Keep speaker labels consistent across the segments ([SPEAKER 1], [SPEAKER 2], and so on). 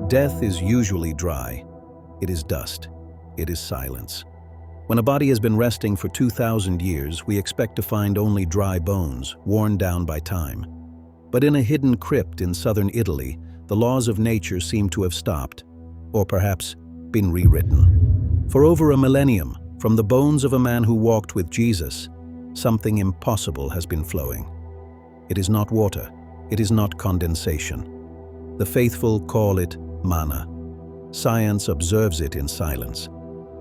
[SPEAKER 1] Death is usually dry. It is dust. It is silence. When a body has been resting for 2,000 years, we expect to find only dry bones, worn down by time. But in a hidden crypt in southern Italy, the laws of nature seem to have stopped, or perhaps been rewritten. For over a millennium, from the bones of a man who walked with Jesus, something impossible has been flowing. It is not water. It is not condensation. The faithful call it manna. Science observes it in silence,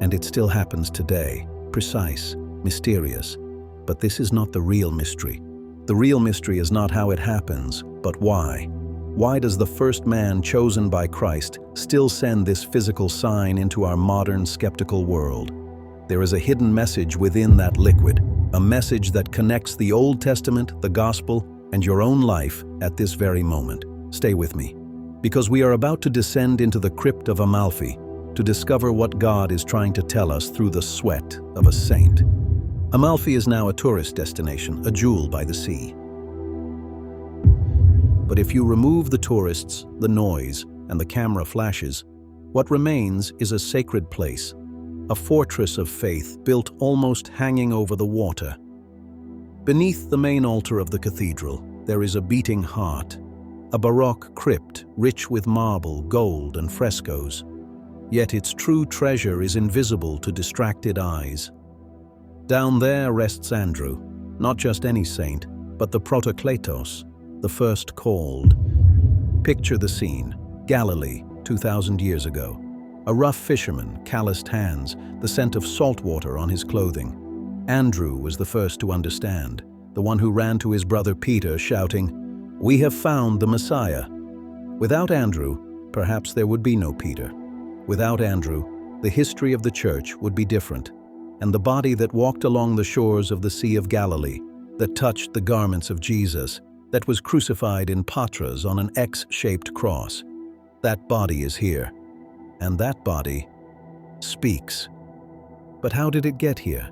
[SPEAKER 1] and it still happens today, precise, mysterious. But this is not the real mystery. The real mystery is not how it happens, but why. Why does the first man chosen by Christ still send this physical sign into our modern, skeptical world? There is a hidden message within that liquid, a message that connects the Old Testament, the Gospel, and your own life at this very moment. Stay with me, because we are about to descend into the crypt of Amalfi to discover what God is trying to tell us through the sweat of a saint. Amalfi is now a tourist destination, a jewel by the sea. But if you remove the tourists, the noise, and the camera flashes, what remains is a sacred place, a fortress of faith built almost hanging over the water. Beneath the main altar of the cathedral, there is a beating heart, a Baroque crypt rich with marble, gold, and frescoes. Yet its true treasure is invisible to distracted eyes. Down there rests Andrew, not just any saint, but the Protokletos, the first called. Picture the scene: Galilee, 2,000 years ago. A rough fisherman, calloused hands, the scent of salt water on his clothing. Andrew was the first to understand, the one who ran to his brother Peter shouting, "We have found the Messiah." Without Andrew, perhaps there would be no Peter. Without Andrew, the history of the church would be different, and the body that walked along the shores of the Sea of Galilee, that touched the garments of Jesus, that was crucified in Patras on an X-shaped cross, that body is here, and that body speaks. But how did it get here?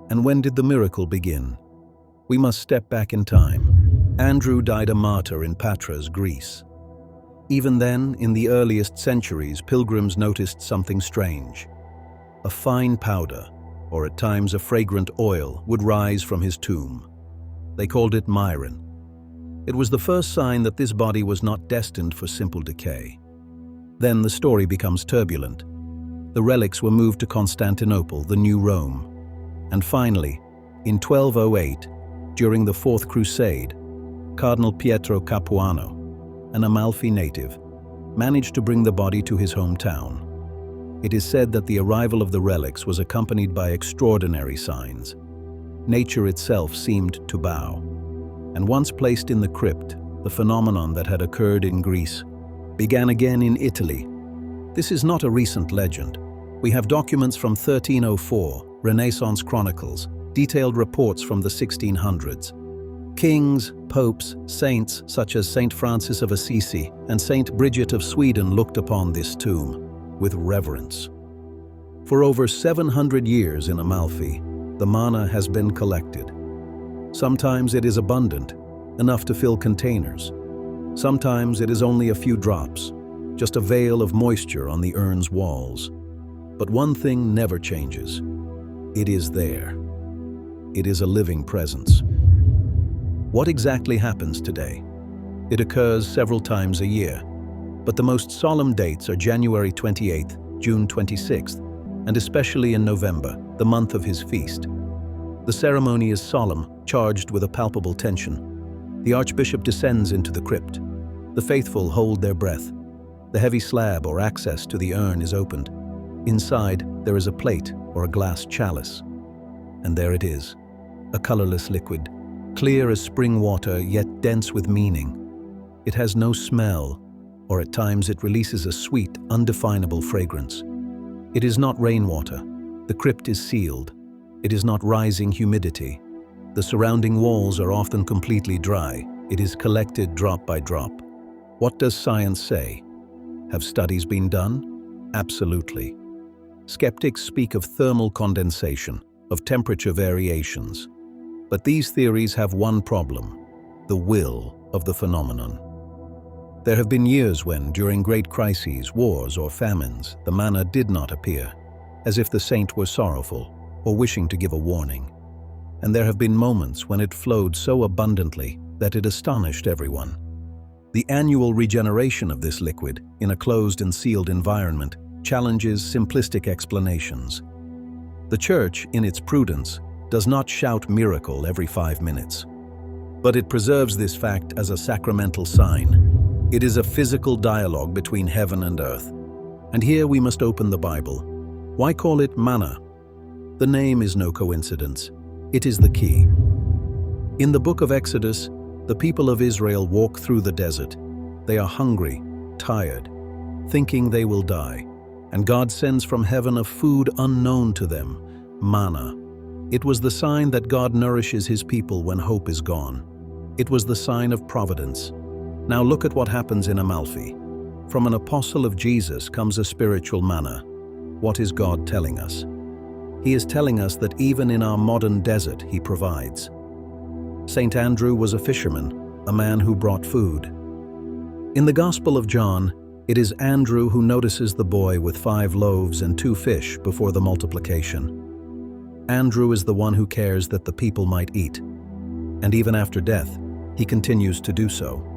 [SPEAKER 1] And when did the miracle begin? We must step back in time. Andrew died a martyr in Patras, Greece. Even then, in the earliest centuries, pilgrims noticed something strange. A fine powder, or at times a fragrant oil, would rise from his tomb. They called it myron. It was the first sign that this body was not destined for simple decay. Then the story becomes turbulent. The relics were moved to Constantinople, the new Rome. And finally, in 1208, during the Fourth Crusade, Cardinal Pietro Capuano, an Amalfi native, managed to bring the body to his hometown. It is said that the arrival of the relics was accompanied by extraordinary signs. Nature itself seemed to bow. And once placed in the crypt, the phenomenon that had occurred in Greece began again in Italy. This is not a recent legend. We have documents from 1304, Renaissance chronicles, detailed reports from the 1600s. Kings, popes, saints such as Saint Francis of Assisi and Saint Bridget of Sweden looked upon this tomb with reverence. For over 700 years in Amalfi, the manna has been collected. Sometimes it is abundant, enough to fill containers. Sometimes it is only a few drops, just a veil of moisture on the urn's walls. But one thing never changes. It is there. It is a living presence. What exactly happens today? It occurs several times a year, but the most solemn dates are January 28th, June 26th, and especially in November, the month of his feast. The ceremony is solemn, charged with a palpable tension. The archbishop descends into the crypt. The faithful hold their breath. The heavy slab or access to the urn is opened. Inside, there is a plate or a glass chalice. And there it is, a colorless liquid, clear as spring water, yet dense with meaning. It has no smell, or at times it releases a sweet, undefinable fragrance. It is not rainwater. The crypt is sealed. It is not rising humidity. The surrounding walls are often completely dry. It is collected drop by drop. What does science say? Have studies been done? Absolutely. Skeptics speak of thermal condensation, of temperature variations. But these theories have one problem: the will of the phenomenon. There have been years when, during great crises, wars, or famines, the manna did not appear, as if the saint were sorrowful or wishing to give a warning. And there have been moments when it flowed so abundantly that it astonished everyone. The annual regeneration of this liquid, in a closed and sealed environment, challenges simplistic explanations. The Church, in its prudence, does not shout miracle every 5 minutes. But it preserves this fact as a sacramental sign. It is a physical dialogue between heaven and earth. And here we must open the Bible. Why call it manna? The name is no coincidence. It is the key. In the book of Exodus, the people of Israel walk through the desert. They are hungry, tired, thinking they will die. And God sends from heaven a food unknown to them, manna. It was the sign that God nourishes his people when hope is gone. It was the sign of providence. Now look at what happens in Amalfi. From an apostle of Jesus comes a spiritual manna. What is God telling us? He is telling us that even in our modern desert, he provides. Saint Andrew was a fisherman, a man who brought food. In the Gospel of John, it is Andrew who notices the boy with 5 loaves and 2 fish before the multiplication. Andrew is the one who cares that the people might eat. And even after death, he continues to do so.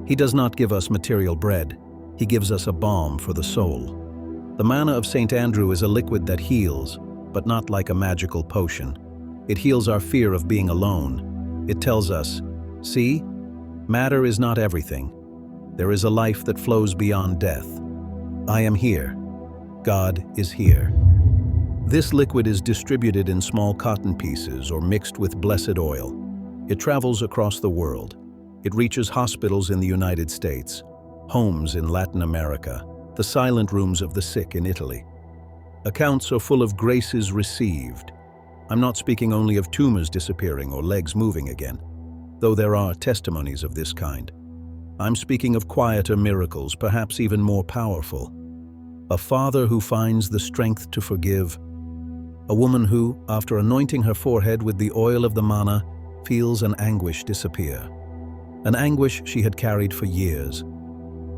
[SPEAKER 1] He does not give us material bread. He gives us a balm for the soul. The Manna of Saint Andrew is a liquid that heals, but not like a magical potion. It heals our fear of being alone. It tells us, see, matter is not everything. There is a life that flows beyond death. I am here. God is here. This liquid is distributed in small cotton pieces or mixed with blessed oil. It travels across the world. It reaches hospitals in the United States, homes in Latin America, the silent rooms of the sick in Italy. Accounts are full of graces received. I'm not speaking only of tumors disappearing or legs moving again, though there are testimonies of this kind. I'm speaking of quieter miracles, perhaps even more powerful. A father who finds the strength to forgive. A woman who, after anointing her forehead with the oil of the manna, feels an anguish disappear. An anguish she had carried for years.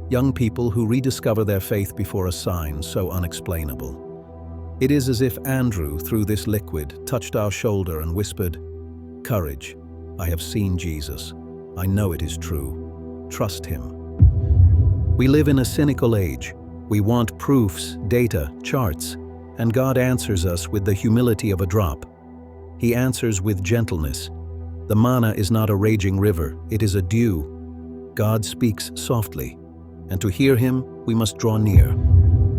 [SPEAKER 1] Young people who rediscover their faith before a sign so unexplainable. It is as if Andrew, through this liquid, touched our shoulder and whispered, "Courage, I have seen Jesus. I know it is true. Trust him." We live in a cynical age. We want proofs, data, charts, and God answers us with the humility of a drop. He answers with gentleness. The manna is not a raging river, it is a dew. God speaks softly, and to hear him, we must draw near.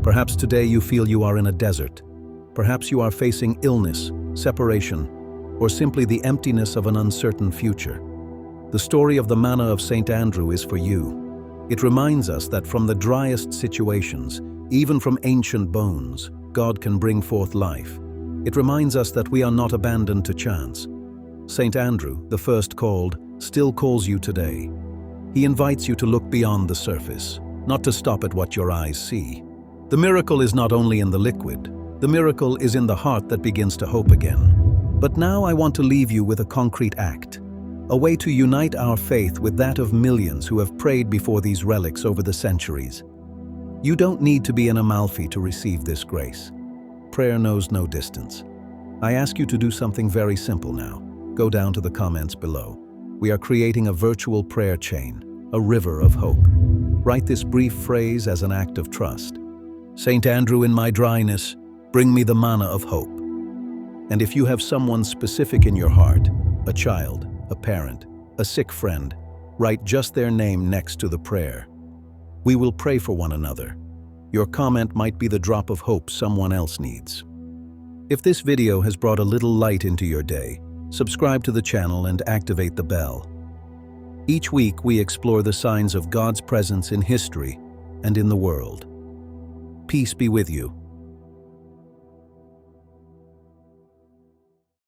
[SPEAKER 1] Perhaps today you feel you are in a desert. Perhaps you are facing illness, separation, or simply the emptiness of an uncertain future. The story of the Manna of Saint Andrew is for you. It reminds us that from the driest situations, even from ancient bones, God can bring forth life. It reminds us that we are not abandoned to chance. Saint Andrew, the first called, still calls you today. He invites you to look beyond the surface, not to stop at what your eyes see. The miracle is not only in the liquid, the miracle is in the heart that begins to hope again. But now I want to leave you with a concrete act. A way to unite our faith with that of millions who have prayed before these relics over the centuries. You don't need to be in Amalfi to receive this grace. Prayer knows no distance. I ask you to do something very simple now. Go down to the comments below. We are creating a virtual prayer chain, a river of hope. Write this brief phrase as an act of trust. Saint Andrew, in my dryness, bring me the manna of hope. And if you have someone specific in your heart, a child, a parent, a sick friend, write just their name next to the prayer. We will pray for one another. Your comment might be the drop of hope someone else needs. If this video has brought a little light into your day, subscribe to the channel and activate the bell. Each week we explore the signs of God's presence in history and in the world. Peace be with you.